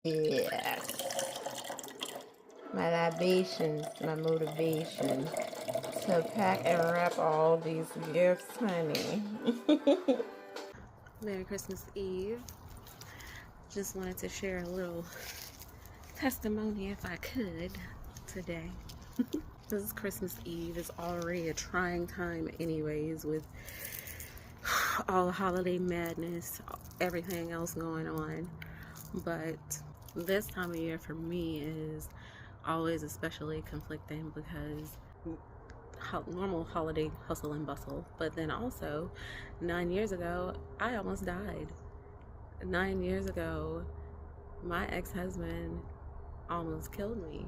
Yes, my libations, my motivation to pack and wrap all these gifts, honey. Merry Christmas Eve. Just wanted to share a little testimony, if I could, today. This is Christmas Eve. It's already a trying time anyways, with all the holiday madness, everything else going on. But this time of year for me is always especially conflicting because normal holiday hustle and bustle, but then also 9 years ago I almost died. 9 years ago my ex-husband almost killed me.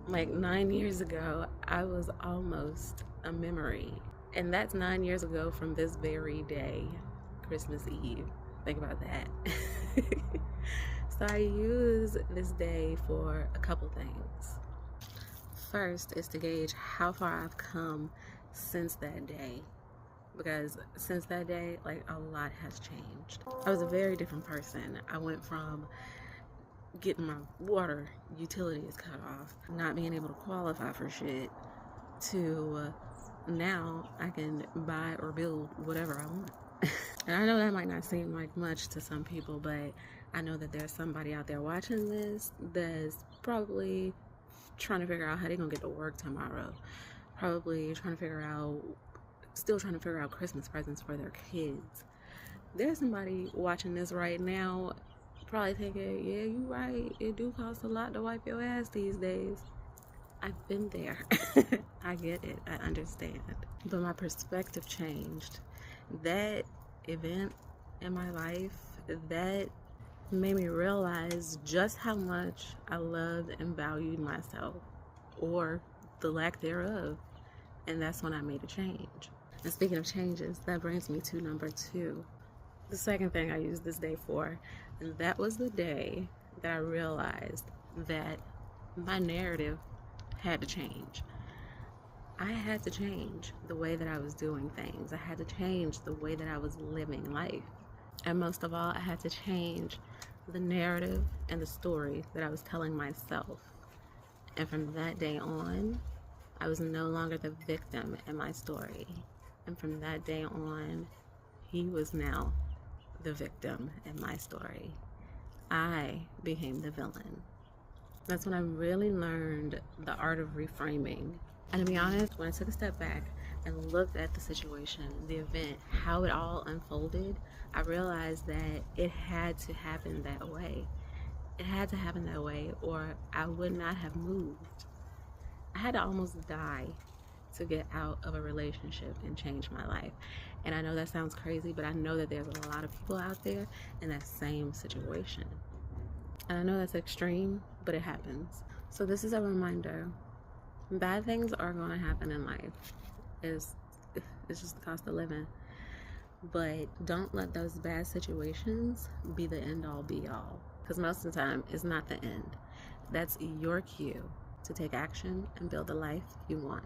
Like 9 years ago I was almost a memory, and that's 9 years ago from this very day, Christmas Eve. Think about that. So I use this day for a couple things. First is to gauge how far I've come since that day, because since that day, like, a lot has changed. I was a very different person. I went from getting my water utilities cut off, not being able to qualify for shit, to now I can buy or build whatever I want. And I know that might not seem like much to some people, but I know that there's somebody out there watching this that's probably trying to figure out how they're gonna get to work tomorrow, probably still trying to figure out Christmas presents for their kids. There's somebody watching this right now probably thinking, yeah, you right, it do cost a lot to wipe your ass these days. I've been there. I get it, I understand, but my perspective changed. That event in my life, that made me realize just how much I loved and valued myself, or the lack thereof. And that's when I made a change. And speaking of changes, that brings me to number two. The second thing I used this day for, and that was the day that I realized that my narrative had to change. I had to change the way that I was doing things. I had to change the way that I was living life. And most of all, I had to change the narrative and the story that I was telling myself. And from that day on, I was no longer the victim in my story. And from that day on, he was now the victim in my story. I became the villain. That's when I really learned the art of reframing. And to be honest, when I took a step back and looked at the situation, the event, how it all unfolded, I realized that it had to happen that way. It had to happen that way, or I would not have moved. I had to almost die to get out of a relationship and change my life. And I know that sounds crazy, but I know that there's a lot of people out there in that same situation. And I know that's extreme, but it happens. So this is a reminder. Bad things are going to happen in life. It's just the cost of living. But don't let those bad situations be the end all be all. Because most of the time, it's not the end. That's your cue to take action and build the life you want.